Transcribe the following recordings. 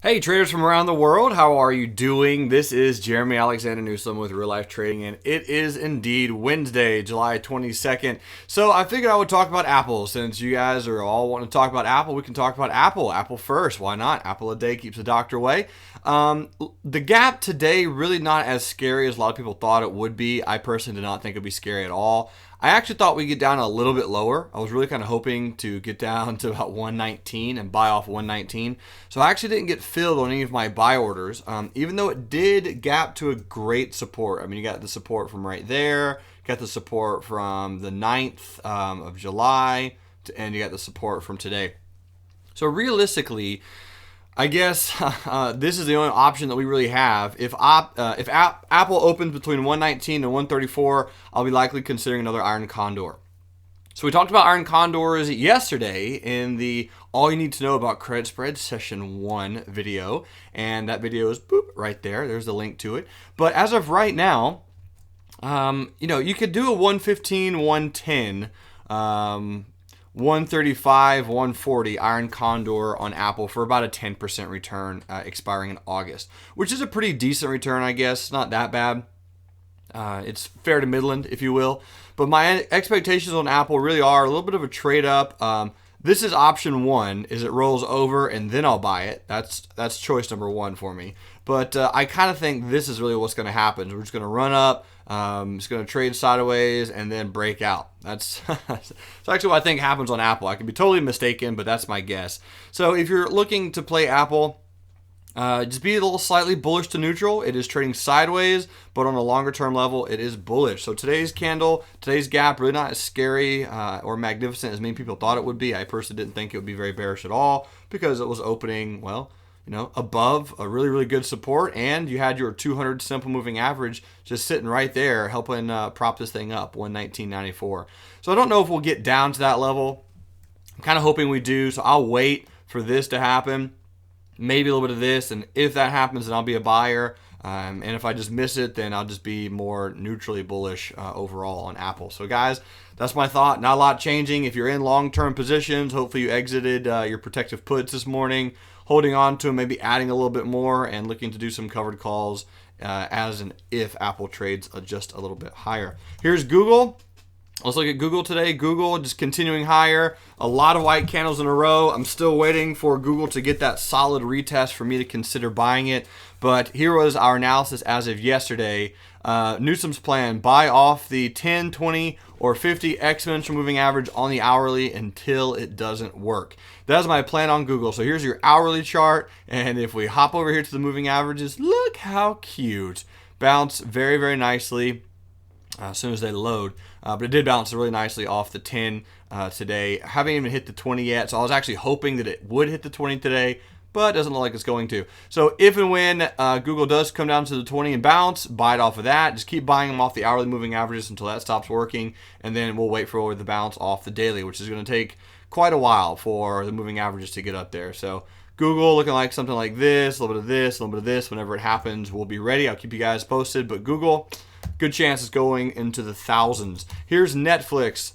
Hey traders from around the world, how are you doing? This is Jerremy Alexander Newsome with Real Life Trading, and it is indeed Wednesday, July 22nd. So I figured I would talk about Apple. Since you guys are all wanting to talk about Apple, we can talk about Apple. Apple first, why not? Apple a day keeps the doctor away. The gap today really not as scary as a lot of people thought it would be. I personally did not think it would be scary at all. I actually thought we'd get down a little bit lower. I was really kind of hoping to get down to about 119 and buy off 119. So I actually didn't get filled on any of my buy orders, even though it did gap to a great support. I mean, you got the support from right there, you got the support from the 9th of July, and you got the support from today. So realistically, I guess this is the only option that we really have. If Apple opens between 119 and 134, I'll be likely considering another iron condor. So we talked about iron condors yesterday in the All You Need to Know About Credit Spreads Session 1 video. And that video is right there. There's the link to it. But as of right now, you could do a 115, 110, 135, 140 iron condor on Apple for about a 10% return expiring in August, which is a pretty decent return, I guess. It's not that bad. It's fair to Midland, if you will. But my expectations on Apple really are a little bit of a trade up. This is option one, is it rolls over and then I'll buy it. That's choice number one for me. But I kind of think this is really what's going to happen. We're just going to run up, it's going to trade sideways and then break out. That's actually what I think happens on Apple. I could be totally mistaken, but that's my guess. So if you're looking to play Apple, just be a little slightly bullish to neutral. It is trading sideways, but on a longer term level, it is bullish. So today's candle, today's gap, really not as scary or magnificent as many people thought it would be. I personally didn't think it would be very bearish at all because it was opening, above a really, really good support, and you had your 200 simple moving average just sitting right there helping prop this thing up, 119.94. So I don't know if we'll get down to that level. I'm kind of hoping we do, so I'll wait for this to happen. Maybe a little bit of this, and if that happens, then I'll be a buyer. And if I just miss it, then I'll just be more neutrally bullish overall on Apple. So guys, that's my thought. Not a lot changing. If you're in long-term positions, hopefully you exited your protective puts this morning, holding on to them, maybe adding a little bit more, and looking to do some covered calls as and if Apple trades just a little bit higher. Here's Google. Let's look at Google today. Google just continuing higher. A lot of white candles in a row. I'm still waiting for Google to get that solid retest for me to consider buying it. But here was our analysis as of yesterday. Newsome's plan, buy off the 10, 20, or 50 exponential moving average on the hourly until it doesn't work. That's my plan on Google. So here's your hourly chart. And if we hop over here to the moving averages, look how cute. Bounce very, very nicely as soon as they load. But it did bounce really nicely off the 10 today. Haven't even hit the 20 yet, so I was actually hoping that it would hit the 20 today, but it doesn't look like it's going to. So if and when Google does come down to the 20 and bounce, buy it off of that. Just keep buying them off the hourly moving averages until that stops working, and then we'll wait for the bounce off the daily, which is going to take quite a while for the moving averages to get up there. So Google looking like something like this, a little bit of this, a little bit of this. Whenever it happens, we'll be ready. I'll keep you guys posted, but Google, good chance it's going into the thousands. Here's Netflix.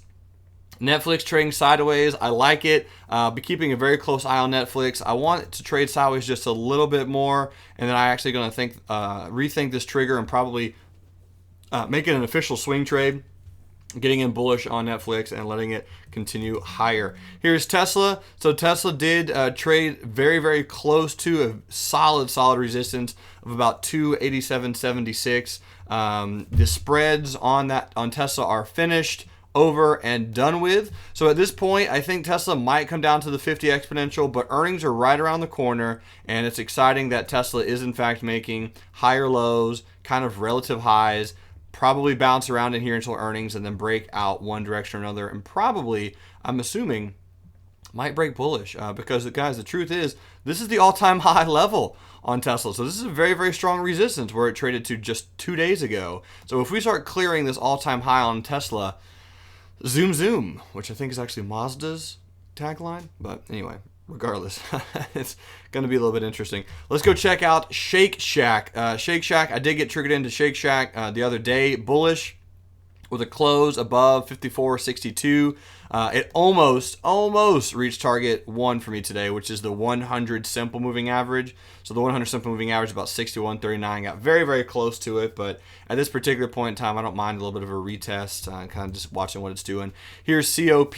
Netflix trading sideways. I like it. Be keeping a very close eye on Netflix. I want it to trade sideways just a little bit more, and then I'm actually going to rethink this trigger and probably make it an official swing trade, getting in bullish on Netflix and letting it continue higher. Here's Tesla. So Tesla did trade very, very close to a solid resistance of about 287.76. The spreads on Tesla are finished, over, and done with. So at this point, I think Tesla might come down to the 50 exponential, but earnings are right around the corner, and it's exciting that Tesla is in fact making higher lows, kind of relative highs, probably bounce around in here until earnings and then break out one direction or another, and probably, I'm assuming, might break bullish because, guys, the truth is this is the all-time high level on Tesla. So this is a very, very strong resistance where it traded to just 2 days ago. So if we start clearing this all-time high on Tesla, zoom zoom, which I think is actually Mazda's tagline. But anyway, regardless, it's going to be a little bit interesting. Let's go check out Shake Shack. Shake Shack, I did get triggered into Shake Shack the other day, bullish. with a close above 54.62. It almost reached target 1 for me today, which is the 100 simple moving average. So the 100 simple moving average is about 61.39. Got very, very close to it, but at this particular point in time, I don't mind a little bit of a retest, kind of just watching what it's doing. Here's COP,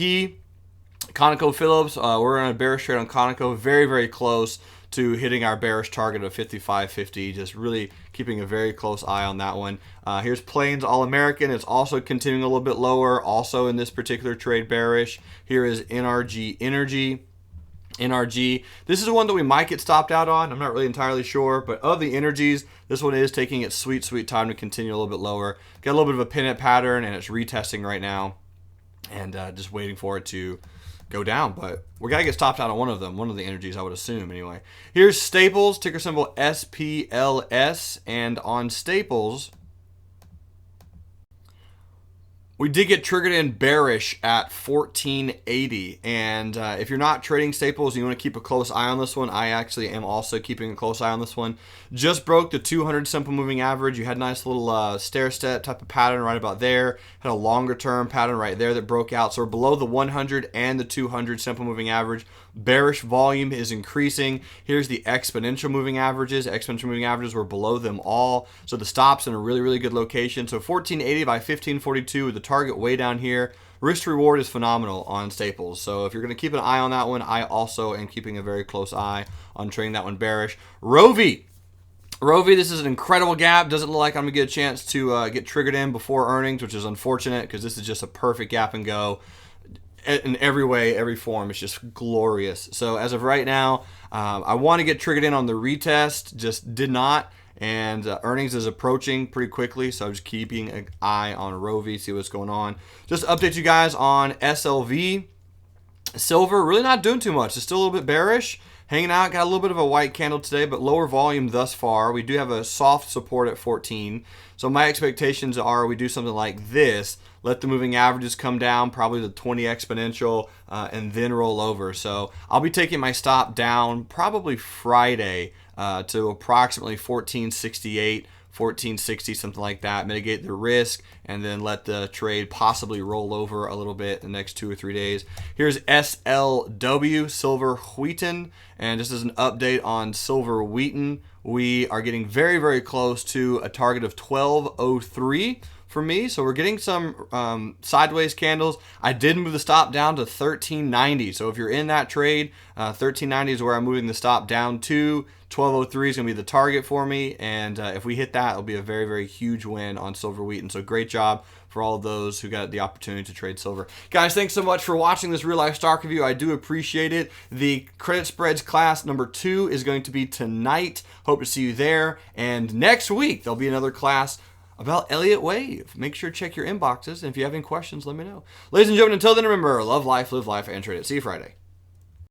ConocoPhillips. We're on a bearish trade on Conoco, very, very close to hitting our bearish target of 55.50. Just really keeping a very close eye on that one. Here's Plains All-American. It's also continuing a little bit lower, also in this particular trade bearish. Here is NRG Energy. NRG. This is one that we might get stopped out on. I'm not really entirely sure, but of the energies, this one is taking its sweet, sweet time to continue a little bit lower. Got a little bit of a pin-up pattern, and it's retesting right now, and just waiting for it to go down, but we got to get stopped out on one of them, one of the energies, I would assume, anyway. Here's Staples, ticker symbol SPLS, and on Staples, we did get triggered in bearish at 1480, and if you're not trading Staples and you want to keep a close eye on this one, I actually am also keeping a close eye on this one. Just broke the 200 simple moving average. You had a nice little stair-step type of pattern right about there. Had a longer term pattern right there that broke out. So we're below the 100 and the 200 simple moving average. Bearish volume is increasing. Here's the exponential moving averages. Exponential moving averages were below them all. So the stop's in a really, really good location. So 1480 by 1542 with the target way down here. Risk to reward is phenomenal on Staples. So if you're going to keep an eye on that one, I also am keeping a very close eye on trading that one bearish. Rovi, this is an incredible gap. Doesn't look like I'm going to get a chance to get triggered in before earnings, which is unfortunate because this is just a perfect gap and go. In every way, every form, it's just glorious. So as of right now, I want to get triggered in on the retest, just did not. And earnings is approaching pretty quickly, so I'm just keeping an eye on Rovi, see what's going on. Just to update you guys on SLV. Silver, really not doing too much. It's still a little bit bearish. Hanging out, got a little bit of a white candle today, but lower volume thus far. We do have a soft support at 14. So my expectations are we do something like this. Let the moving averages come down, probably the 20 exponential, and then roll over. So I'll be taking my stop down probably Friday to approximately 1468, 1460, something like that. Mitigate the risk, and then let the trade possibly roll over a little bit in the next 2 or 3 days. Here's SLW, Silver Wheaton, and just as an update on Silver Wheaton, we are getting very, very close to a target of 1203 for me. So we're getting some sideways candles. I did move the stop down to 1390. So if you're in that trade, 1390 is where I'm moving the stop down to. 1203 is going to be the target for me. And if we hit that, it'll be a very, very huge win on Silver Wheaton. So great job for all of those who got the opportunity to trade silver. Guys, thanks so much for watching this real life stock review. I do appreciate it. The credit spreads class number 2 is going to be tonight. Hope to see you there. And next week, there'll be another class about Elliott Wave. Make sure to check your inboxes. And if you have any questions, let me know. Ladies and gentlemen, until then, remember, love life, live life, and trade it. See you Friday.